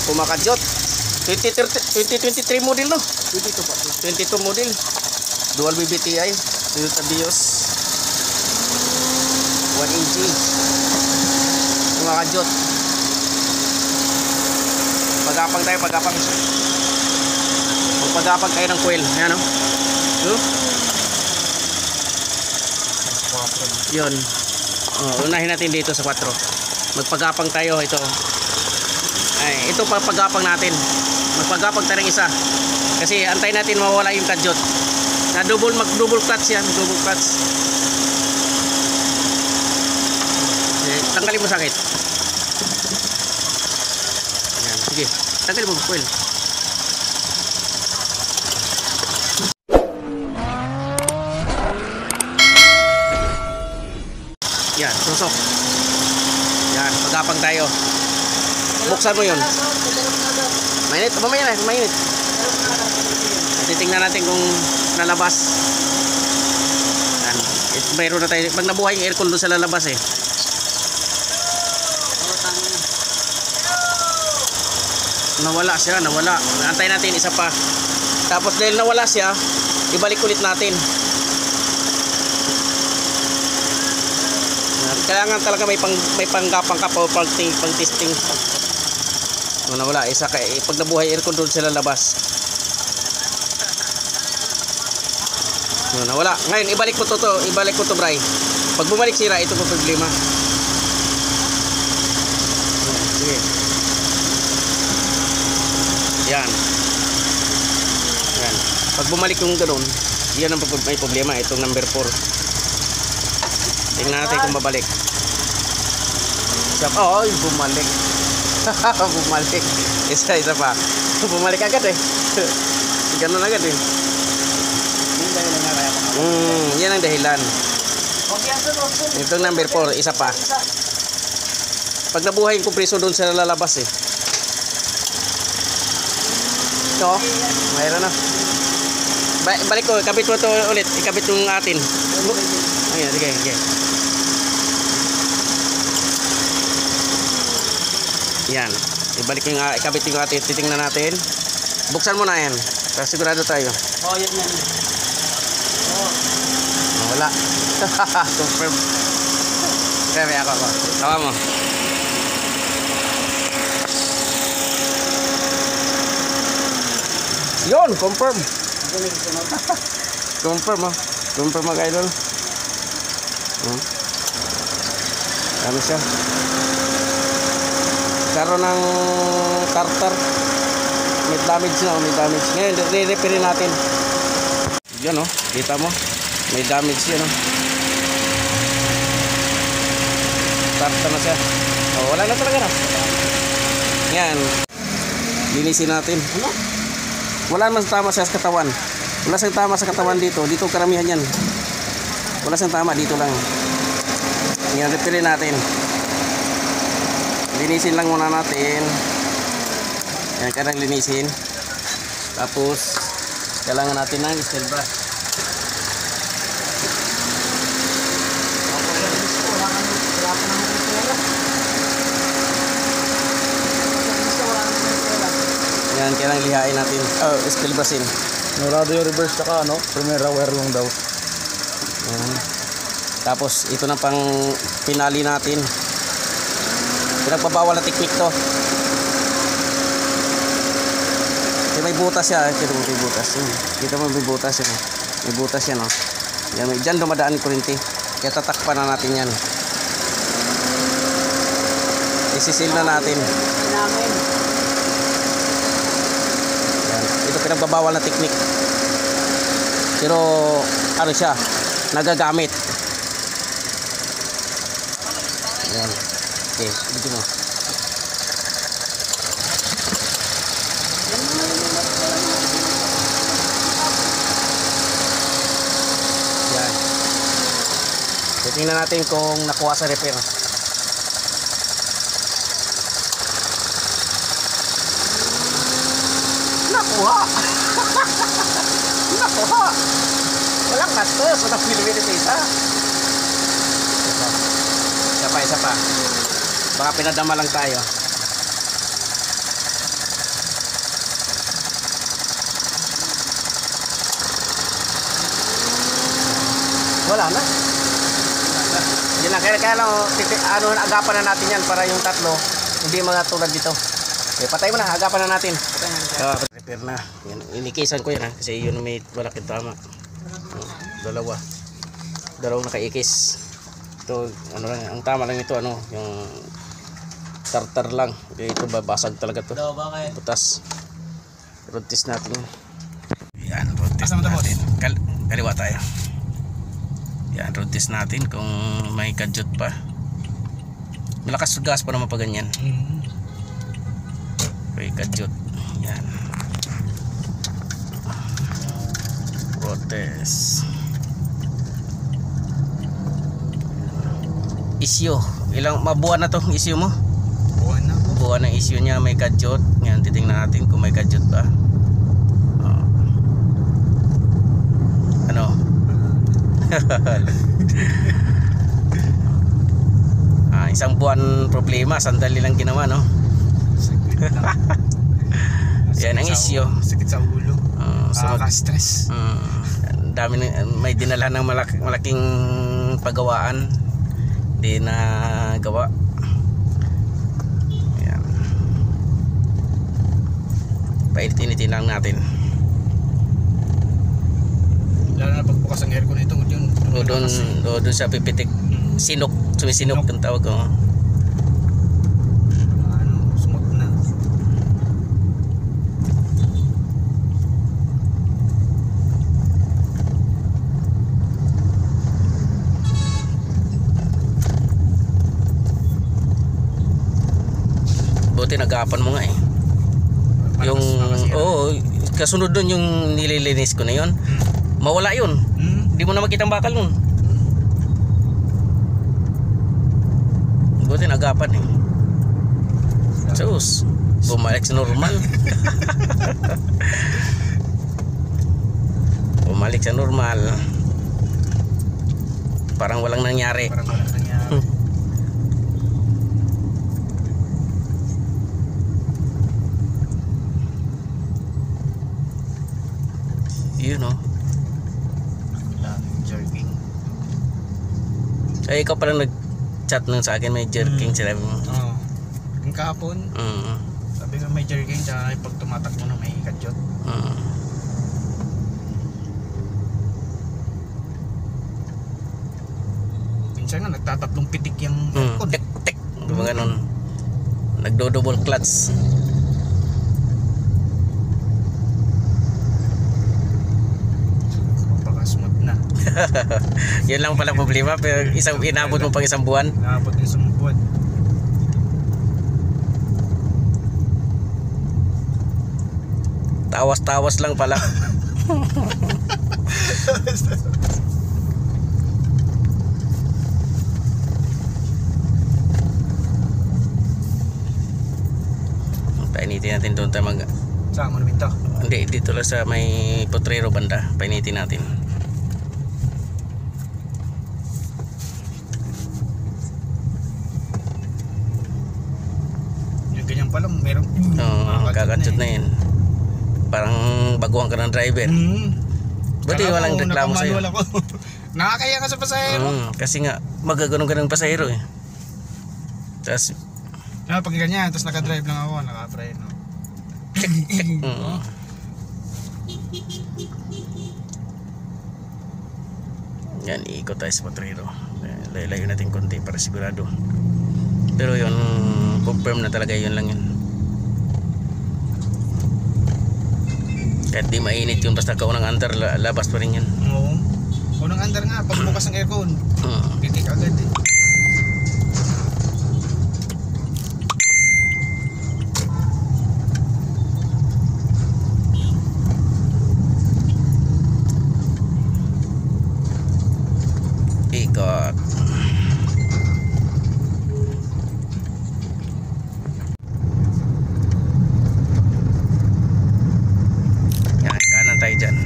Pumakadyot. 2023 model no? 22 model. Dual BBTI. Toyota Vios. 1AG. Pumakadyot. Pagapang tayo, pagapang. Magpagapang tayo ng coil. Ayan no? Yun. Unahin natin dito sa 4. Magpagapang tayo ito. Ay, ito papagapang natin. Magpagapang tayo ng isa. Kasi antay natin mawala yung kadyot. Na mag-double clutch yan, double clutch. Tanggalin mo sakit. Ayan, sige. Tanggalin mo coil. Yan, susok. Yan, pagapang tayo. Buksan mo yun. Mainit, mamaya na, mainit. Titingnan natin kung nalabas. Yan, mayroon na tayo. Pag nabuhay yung aircon doon sa lalabas eh. Nawala siya, nawala. Antayin natin isa pa. Tapos dahil nawala siya, ibalik ulit natin. Kailangan talaga may panggapang ka pa pang testing. Nawala isa kay pag nabuhay aircon doon sa lalabas. Nawala. Ngayon ibalik mo to, ibalik mo to, Bray. Pag bumalik sira, ito po problema. Sige. Yan. Yan. Pag bumalik yung ganoon, yan ang may problema, itong number 4. Tingnan natin kung babalik. Ay, bumalik. Bumalik. Isa pa. Bumalik agad eh. Ganun agad eh. Yan ang dahilan. Itong number 4, isa pa. Pag nabuhay yung kompreso doon sa lalabas eh. Ito, mayroon na. Balik ko, ikabit mo ito ulit. Ikabit yung atin. Ayan, sige, sige. Yan. Ibalik yung ikabit yung atin. Titingnan natin. Buksan mo na yan. Para sigurado tayo. Oh, yan yan. Oh. Wala. Confirm. Sabi ako. Tawa mo. Yun, confirm. Confirm oh. Confirm mga idol. Ano siya? Karoon ng tartar. May damage na, may damage. Ngayon, re-repair natin. Yan oh, kita mo. May damage yan oh. Tartar na siya. Oh, wala na talaga na. Yan. Linisin natin. Ano? Wala naman tama sa katawan. Wala siyang tama sa katawan dito. Dito karamihan yan. Wala siyang tama. Dito lang. Yan, repair natin. Linisin lang muna natin. Yan, kailangan linisin. Tapos, kailangan natin ng steel brush. Yan, kailangan lihain natin. Steel brushin. Norado yung reverse tsaka ano, primera wire lang daw. Yan. Tapos, ito na pang pinali natin. Pinagpabawal na teknik to. Kasi may butas siya. Ito may butas. Dito may butas yan. May butas yan. Oh. Yan, dyan dumadaan yung kurinti. Kaya tatakpan na natin yan. Isisil na natin. Yan. Ito pinagbabawal na teknik. Pero ano siya, nagagamit. Yan. Okay, dito mo. Yan. Tingnan natin kung nakuha sa repair. Nakuha. Nakuha. Walang gastos. Walang pinili sa isa. Isa pa. Baka pinadama lang tayo. Wala na. Yan lang. Kaya lang, agapan na natin yan para yung tatlo, hindi mga tulad dito. Okay, patay mo na, agapan na natin. Prepare na. Yan, inikisan ko yan ha, kasi yun may malaking tama. Dalawang nakaikis. Ito, ang tama lang ito, yung tartar lang. Ito, babasag talaga to. Butas. Rotis natin. Yan, rotis natin. Kaliwa tayo. Yan, rotis natin kung may kadyot pa. Malakas gas pa naman pa ganyan. May kadyot. Yan. Rotis. Isyo. Ilang mabuhan na to isyo mo? Buwan na po. Buwan ng isyo niya, may kadyot. Yan, titingnan natin kung may kadyot ba. Isang buwan problema, sandali lang ginawa, no? Yan ang isyo. Sakit sa ulo. Stress. Dami may dinala ng malaking paggawaan. Di na gawa. Yan. Painitin lang natin. Lalo na pagbukas ang aircon ito, yun. Doon sa pipitik. Sinok, sumisinok ang tawag ko. Smooth na. Buti nagapan mo nga eh. Yung, kasunod doon yung nililinis ko na yun. Mawala yun. Hindi mo na makita ang bakal nun. Buti nagapan eh. Sus, bumalik sa normal. Bumalik sa normal. Parang walang nangyari. You know. Jerking. Ay, ikaw palang nag-chat nun sa akin, may jerking sila mo. Oo. Yung kahapon, sabi ko may jerking, tsaka pag tumatakbo na may kadyot. Minsan nga, nagtatatlong pitik yung aircon. Tek. Diba ganun? Nagdo-double clutch. Smooth na. Yun lang pala problema, pero inabot mo pang isang buwan. Inabot ng isang buwan. Tawas-tawas lang pala. Painitin natin doon tayo Saan mo namin to? Hindi, dito lang sa may potrero banda. Painitin natin. Yung ganyan pala, meron. Kakatsot na yun. Parang baguhan ka ng driver. Buti walang reklamo sa'yo. Nakakaya ka sa pasahero. Kasi nga, magaganon ka ng pasahero eh. Tapos, pag ganyan, tapos nakadrive lang ako, naka-drive, no? Yan, iikot tayo sa potrero. Layo natin konti para sigurado. Pero yun, confirm na talaga, yun lang yun. Kahit di mainit yun, basta kaunang andar, labas pa rin yun. Oo. Unang andar nga, pagbukas ng aircon, pitik agad eh. Ikot. Yan, kanan tayo dyan.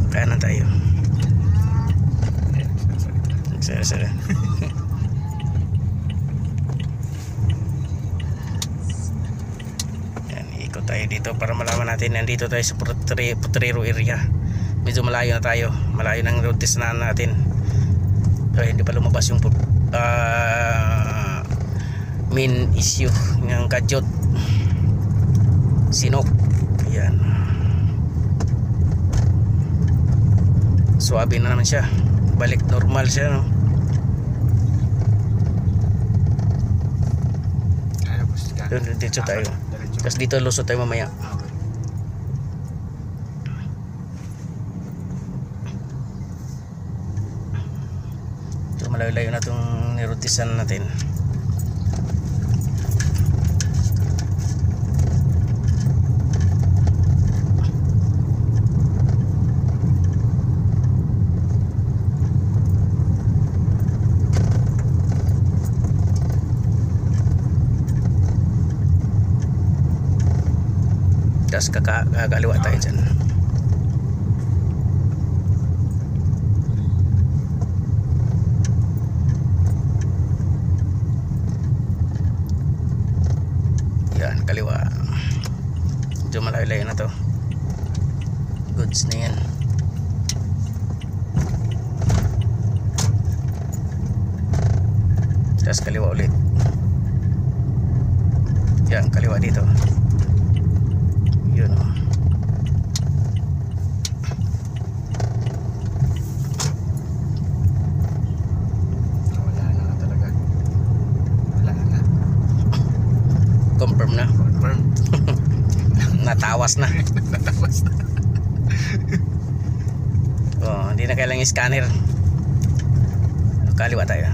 Kanan tayo. Sorry. Yan, ikot tayo dito para malaman natin nandito tayo sa potrero area. medyo malayo na tayo, malayo ng road test na natin. So hindi pa lumabas yung main issue ng kadyot, sinok. Ayan, suwabe na naman siya, balik normal siya, no? Dito tayo, tapos dito lusot tayo mamaya. Ito malayo-layo na itong nirutisan natin. Tapos kakaliwa tayo dyan. Yan, kaliwa. Medyo malayo-layo na to. Goods na yan. Tapos kaliwa ulit. Yan, kaliwa dito. Yun, oh. Wala na talaga. Wala na. Confirm na. Confirm. Natawas na. Natawas na. Oh, hindi na kailangang scanner. Kaliwa tayo.